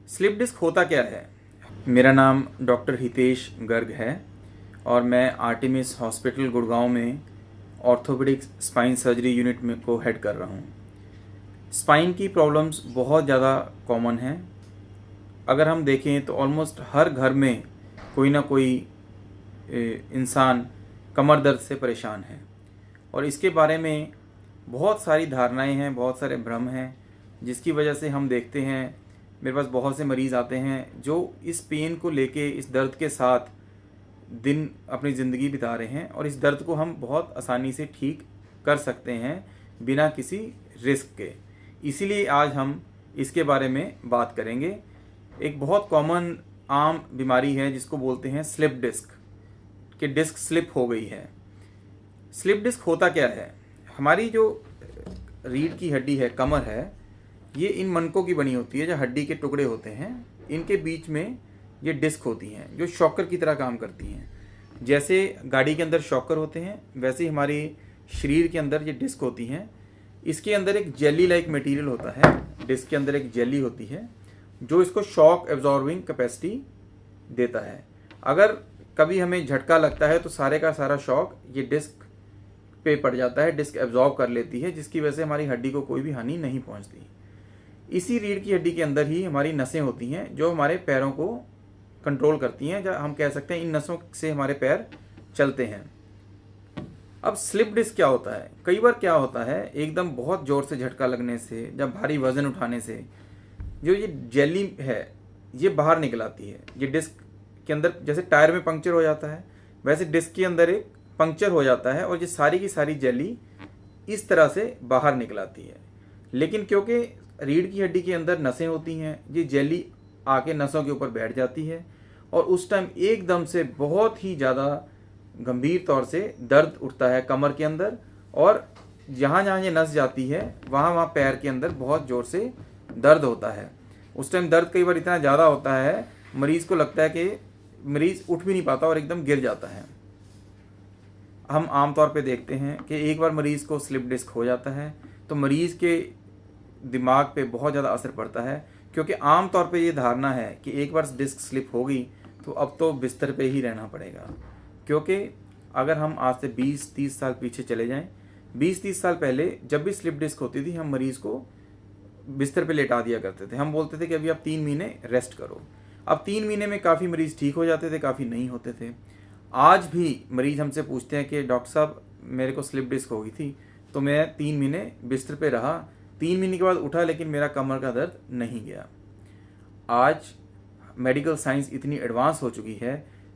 Slip disc होता क्या है? मेरा नाम डॉक्टर हितेश गर्ग है और मैं आर्टेमिस हॉस्पिटल गुड़गांव में ऑर्थोपेडिक स्पाइन सर्जरी यूनिट में को हेड कर रहा हूँ। स्पाइन की प्रॉब्लम्स बहुत ज़्यादा कॉमन हैं। अगर हम देखें तो ऑलमोस्ट हर घर में कोई ना कोई इंसान कमर दर्द से परेशान है और इसके बारे में बहुत सारी धारणाएं हैं, बहुत सारे भ्रम हैं, जिसकी वजह से हम देखते हैं मेरे पास बहुत से मरीज़ आते हैं जो इस पेन को लेके, इस दर्द के साथ दिन अपनी ज़िंदगी बिता रहे हैं और इस दर्द को हम बहुत आसानी से ठीक कर सकते हैं बिना किसी रिस्क के। इसीलिए आज हम इसके बारे में बात करेंगे। एक बहुत कॉमन आम बीमारी है जिसको बोलते हैं स्लिप डिस्क, कि डिस्क स्लिप हो गई है। स्लिप डिस्क होता क्या है? हमारी जो रीढ़ की हड्डी है, कमर है, ये इन मनकों की बनी होती है जो हड्डी के टुकड़े होते हैं। इनके बीच में ये डिस्क होती हैं जो शॉकर की तरह काम करती हैं। जैसे गाड़ी के अंदर शॉकर होते हैं, वैसे ही हमारी शरीर के अंदर ये डिस्क होती हैं। इसके अंदर एक जेली लाइक मटेरियल होता है, डिस्क के अंदर एक जेली होती है जो इसको शॉक एब्जॉर्बिंग कैपेसिटी देता है। अगर कभी हमें झटका लगता है तो सारे का सारा शॉक ये डिस्क पे पड़ जाता है, डिस्क एब्जॉर्ब कर लेती है, जिसकी वजह से हमारी हड्डी को कोई भी हानि नहीं पहुंचती। इसी रीढ़ की हड्डी के अंदर ही हमारी नसें होती हैं जो हमारे पैरों को कंट्रोल करती हैं, जब हम कह सकते हैं इन नसों से हमारे पैर चलते हैं। अब स्लिप डिस्क क्या होता है? कई बार क्या होता है, एकदम बहुत ज़ोर से झटका लगने से, जब भारी वजन उठाने से जो ये जेली है ये बाहर निकल आती है। ये डिस्क के अंदर जैसे टायर में पंक्चर हो जाता है, वैसे डिस्क के अंदर एक पंक्चर हो जाता है और ये सारी की सारी जेली इस तरह से बाहर निकल आती है। लेकिन क्योंकि रीढ़ की हड्डी के अंदर नसें होती हैं, ये जेली आके नसों के ऊपर बैठ जाती है और उस टाइम एकदम से बहुत ही ज़्यादा गंभीर तौर से दर्द उठता है कमर के अंदर, और जहाँ जहाँ ये नस जाती है वहाँ वहाँ पैर के अंदर बहुत ज़ोर से दर्द होता है। उस टाइम दर्द कई बार इतना ज़्यादा होता है, मरीज़ को लगता है कि मरीज़ उठ भी नहीं पाता और एकदम गिर जाता है। हम आमतौर पे देखते हैं कि एक बार मरीज़ को स्लिप डिस्क हो जाता है तो मरीज़ के दिमाग पे बहुत ज़्यादा असर पड़ता है, क्योंकि आम तौर पे ये धारणा है कि एक बार डिस्क स्लिप हो गई तो अब तो बिस्तर पे ही रहना पड़ेगा। क्योंकि अगर हम आज से 20-30 साल पीछे चले जाएं, 20-30 साल पहले जब भी स्लिप डिस्क होती थी हम मरीज़ को बिस्तर पे लेटा दिया करते थे। हम बोलते थे कि अभी आप 3 महीने रेस्ट करो। अब 3 महीने में काफ़ी मरीज़ ठीक हो जाते थे, काफ़ी नहीं होते थे। आज भी मरीज़ हमसे पूछते हैं कि डॉक्टर साहब मेरे को स्लिप डिस्क हो गई थी तो मैं 3 महीने बिस्तर पे रहा, 3 महीने के बाद उठा लेकिन मेरा कमर का दर्द नहीं गया। आज मेडिकल साइंस इतनी एडवांस हो चुकी है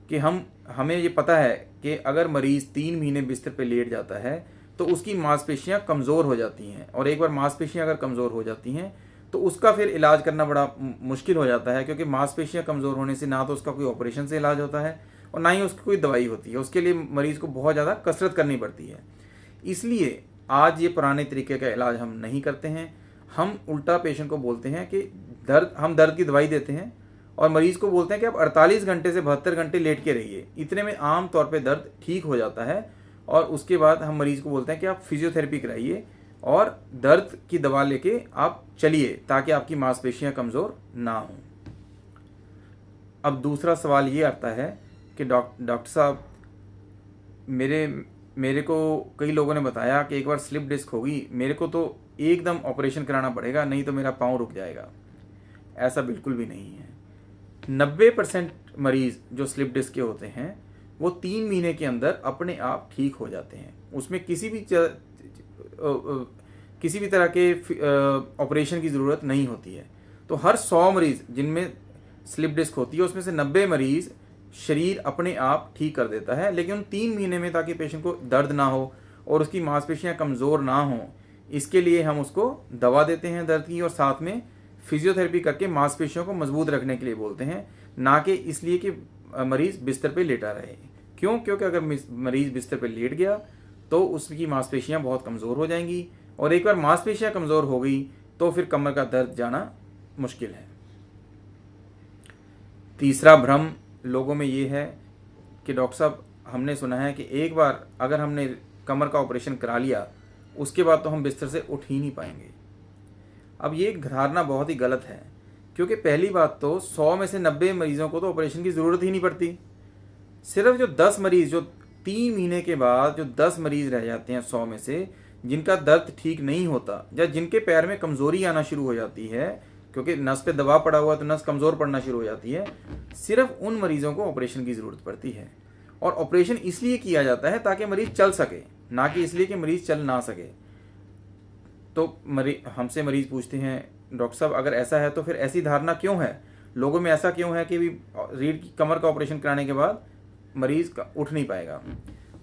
कि हमें ये पता है कि अगर मरीज़ 3 महीने बिस्तर पे लेट जाता है तो उसकी मांसपेशियां कमज़ोर हो जाती हैं, और एक बार मांसपेशियां अगर कमज़ोर हो जाती हैं तो उसका फिर इलाज करना बड़ा मुश्किल हो जाता है, क्योंकि मांसपेशियां कमज़ोर होने से ना तो उसका कोई ऑपरेशन से इलाज होता है और ना ही उसकी कोई दवाई होती है। उसके लिए मरीज़ को बहुत ज़्यादा कसरत करनी पड़ती है। इसलिए आज ये पुराने तरीके का इलाज हम नहीं करते हैं। हम उल्टा पेशेंट को बोलते हैं कि हम दर्द की दवाई देते हैं और मरीज़ को बोलते हैं कि आप 48 घंटे से 72 घंटे लेट के रहिए। इतने में आम तौर पे दर्द ठीक हो जाता है और उसके बाद हम मरीज़ को बोलते हैं कि आप फिजियोथेरेपी कराइए और दर्द की दवा लेके आप चलिए ताकि आपकी मांसपेशियां कमज़ोर ना हों। अब दूसरा सवाल ये आता है कि डॉक्टर साहब मेरे को कई लोगों ने बताया कि एक बार स्लिप डिस्क होगी, मेरे को तो एकदम ऑपरेशन कराना पड़ेगा, नहीं तो मेरा पाँव रुक जाएगा। ऐसा बिल्कुल भी नहीं है। 90% मरीज़ जो स्लिप डिस्क के होते हैं वो 3 महीने के अंदर अपने आप ठीक हो जाते हैं। उसमें किसी भी तरह के ऑपरेशन की ज़रूरत नहीं होती है। तो हर 100 मरीज़ जिनमें स्लिप डिस्क होती है उसमें से 90 मरीज़ शरीर अपने आप ठीक कर देता है। लेकिन 3 महीने में, ताकि पेशेंट को दर्द ना हो और उसकी मांसपेशियां कमज़ोर ना हो, इसके लिए हम उसको दवा देते हैं दर्द की, और साथ में फिजियोथेरेपी करके मांसपेशियों को मजबूत रखने के लिए बोलते हैं, ना कि इसलिए कि मरीज़ बिस्तर पे लेटा रहे। क्यों? क्योंकि अगर मरीज़ बिस्तर पे लेट गया तो उसकी मांसपेशियां बहुत कमज़ोर हो जाएंगी, और एक बार मांसपेशियां कमज़ोर हो गई तो फिर कमर का दर्द जाना मुश्किल है। तीसरा भ्रम लोगों में ये है कि डॉक्टर साहब हमने सुना है कि एक बार अगर हमने कमर का ऑपरेशन करा लिया उसके बाद तो हम बिस्तर से उठ ही नहीं पाएंगे। अब ये धारणा बहुत ही गलत है, क्योंकि पहली बात तो 100 में से 90 मरीजों को तो ऑपरेशन की ज़रूरत ही नहीं पड़ती। सिर्फ जो 10 मरीज़, जो 3 महीने के बाद जो 10 मरीज़ रह जाते हैं 100 में से, जिनका दर्द ठीक नहीं होता या जिनके पैर में कमज़ोरी आना शुरू हो जाती है, क्योंकि नस पे दबाव पड़ा हुआ है तो नस कमज़ोर पड़ना शुरू हो जाती है, सिर्फ उन मरीज़ों को ऑपरेशन की ज़रूरत पड़ती है। और ऑपरेशन इसलिए किया जाता है ताकि मरीज़ चल सके, ना कि इसलिए कि मरीज़ चल ना सके। तो हमसे मरीज़ पूछते हैं, डॉक्टर साहब अगर ऐसा है तो फिर ऐसी धारणा क्यों है, लोगों में ऐसा क्यों है कि भी रीढ़ की कमर का ऑपरेशन कराने के बाद मरीज़ का उठ नहीं पाएगा।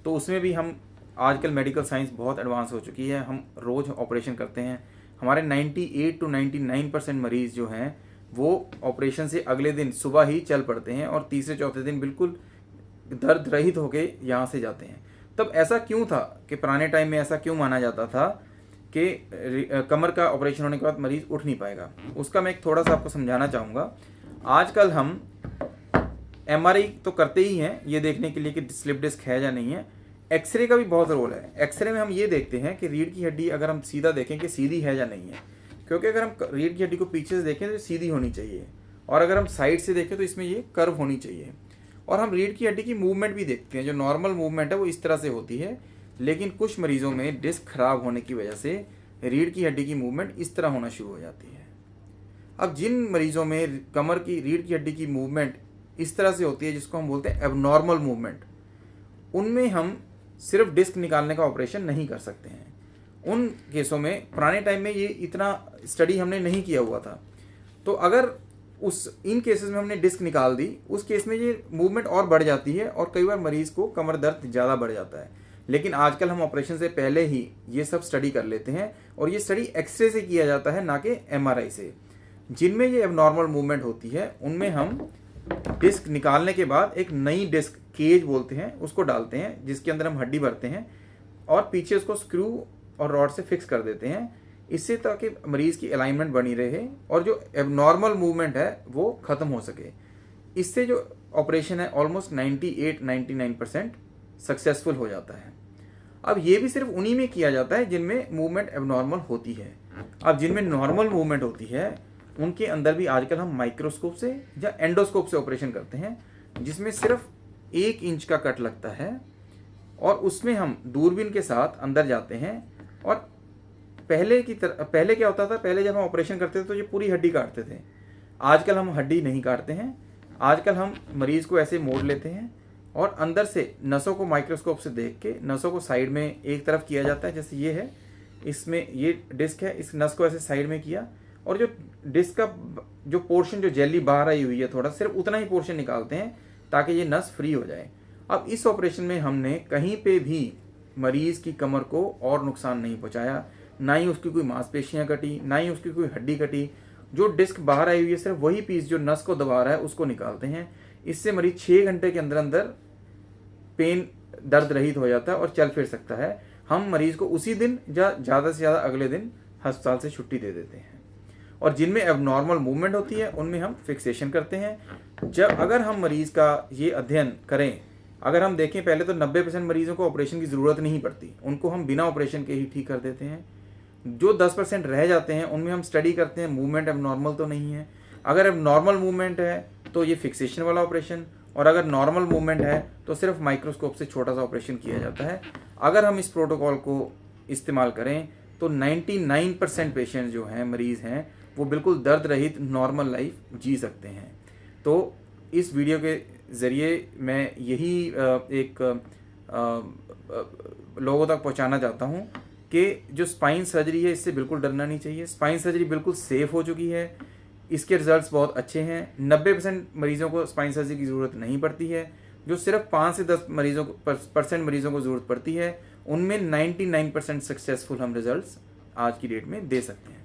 तो उसमें भी हम आजकल मेडिकल साइंस बहुत एडवांस हो चुकी है, हम रोज़ ऑपरेशन करते हैं। हमारे 98 to 99% मरीज़ जो हैं वो ऑपरेशन से अगले दिन सुबह ही चल पड़ते हैं और तीसरे चौथे दिन बिल्कुल दर्द रहित होके यहाँ से जाते हैं। तब ऐसा क्यों था कि पुराने टाइम में ऐसा क्यों माना जाता था कि कमर का ऑपरेशन होने के बाद मरीज़ उठ नहीं पाएगा? उसका मैं एक थोड़ा सा आपको समझाना चाहूँगा। आजकल हम MRI तो करते ही हैं ये देखने के लिए कि स्लिप डिस्क है या नहीं है। एक्सरे का भी बहुत रोल है। एक्सरे में हम ये देखते हैं कि रीढ़ की हड्डी अगर हम सीधा देखें कि सीधी है या नहीं है, क्योंकि अगर हम रीढ़ की हड्डी को पीछे से देखें तो सीधी होनी चाहिए, और अगर हम साइड से देखें तो इसमें ये कर्व होनी चाहिए। और हम रीढ़ की हड्डी की मूवमेंट भी देखते हैं, जो नॉर्मल मूवमेंट है वो इस तरह से होती है, लेकिन कुछ मरीजों में डिस्क खराब होने की वजह से रीढ़ की हड्डी की मूवमेंट इस तरह होना शुरू हो जाती है। अब जिन मरीजों में कमर की रीढ़ की हड्डी की मूवमेंट इस तरह से होती है, जिसको हम बोलते हैं एबनॉर्मल मूवमेंट, उनमें हम सिर्फ डिस्क निकालने का ऑपरेशन नहीं कर सकते हैं। उन केसों में पुराने टाइम में ये इतना स्टडी हमने नहीं किया हुआ था, तो अगर इन केसेस में हमने डिस्क निकाल दी, उस केस में ये मूवमेंट और बढ़ जाती है और कई बार मरीज को कमर दर्द ज़्यादा बढ़ जाता है। लेकिन आजकल हम ऑपरेशन से पहले ही ये सब स्टडी कर लेते हैं, और ये स्टडी एक्सरे से किया जाता है, ना कि MRI से। जिनमें ये एबनॉर्मल मूवमेंट होती है उनमें हम डिस्क निकालने के बाद एक नई डिस्क, केज बोलते हैं, उसको डालते हैं, जिसके अंदर हम हड्डी भरते हैं और पीछे उसको स्क्रू और रॉड से फिक्स कर देते हैं, इससे ताकि मरीज़ की अलाइनमेंट बनी रहे और जो एबनॉर्मल मूवमेंट है वो ख़त्म हो सके। इससे जो ऑपरेशन है ऑलमोस्ट 98-99% सक्सेसफुल हो जाता है। अब ये भी सिर्फ उन्हीं में किया जाता है जिनमें मूवमेंट एबनॉर्मल होती है। अब जिनमें नॉर्मल मूवमेंट होती है उनके अंदर भी आजकल हम माइक्रोस्कोप से या एंडोस्कोप से ऑपरेशन करते हैं, जिसमें सिर्फ 1 इंच का कट लगता है, और उसमें हम दूरबीन के साथ अंदर जाते हैं। और पहले क्या होता था, पहले जब हम ऑपरेशन करते थे तो ये पूरी हड्डी काटते थे। आजकल हम हड्डी नहीं काटते हैं, आजकल हम मरीज़ को ऐसे मोड़ लेते हैं और अंदर से नसों को माइक्रोस्कोप से देख के नसों को साइड में एक तरफ किया जाता है, जैसे ये है, इसमें ये डिस्क है, इस नस को ऐसे साइड में किया, और जो डिस्क का जो पोर्शन, जो जेली बाहर आई हुई है थोड़ा, सिर्फ उतना ही पोर्शन निकालते हैं ताकि ये नस फ्री हो जाए। अब इस ऑपरेशन में हमने कहीं पे भी मरीज़ की कमर को और नुकसान नहीं पहुंचाया, ना ही उसकी कोई मांसपेशियां कटी, ना ही उसकी कोई हड्डी कटी। जो डिस्क बाहर आई हुई है सिर्फ वही पीस जो नस को दबा रहा है उसको निकालते हैं। इससे मरीज 6 घंटे के अंदर अंदर पेन दर्द रहित हो जाता है और चल फिर सकता है। हम मरीज को उसी दिन या ज़्यादा से ज़्यादा अगले दिन अस्पताल से छुट्टी दे देते हैं। और जिनमें एबनॉर्मल मूवमेंट होती है उनमें हम फिक्सेशन करते हैं। अगर हम मरीज़ का ये अध्ययन करें, अगर हम देखें, पहले तो 90% मरीज़ों को ऑपरेशन की ज़रूरत नहीं पड़ती, उनको हम बिना ऑपरेशन के ही ठीक कर देते हैं। जो 10% रह जाते हैं उनमें हम स्टडी करते हैं मूवमेंट एबनॉर्मल तो नहीं है। अगर एबनॉर्मल मूवमेंट है तो ये फिक्सेशन वाला ऑपरेशन, और अगर नॉर्मल मूवमेंट है तो सिर्फ माइक्रोस्कोप से छोटा सा ऑपरेशन किया जाता है। अगर हम इस प्रोटोकॉल को इस्तेमाल करें तो 99% पेशेंट जो हैं, मरीज़ हैं, वो बिल्कुल दर्द रहित नॉर्मल लाइफ जी सकते हैं। तो इस वीडियो के ज़रिए मैं यही एक लोगों तक पहुंचाना चाहता हूं कि जो स्पाइन सर्जरी है इससे बिल्कुल डरना नहीं चाहिए। स्पाइन सर्जरी बिल्कुल सेफ़ हो चुकी है, इसके रिजल्ट्स बहुत अच्छे हैं। 90% मरीज़ों को स्पाइन सर्जरी की ज़रूरत नहीं पड़ती है। जो सिर्फ 5 से 10 मरीज़ों को ज़रूरत पड़ती है, उनमें 99% सक्सेसफुल हम रिजल्ट्स आज की डेट में दे सकते हैं।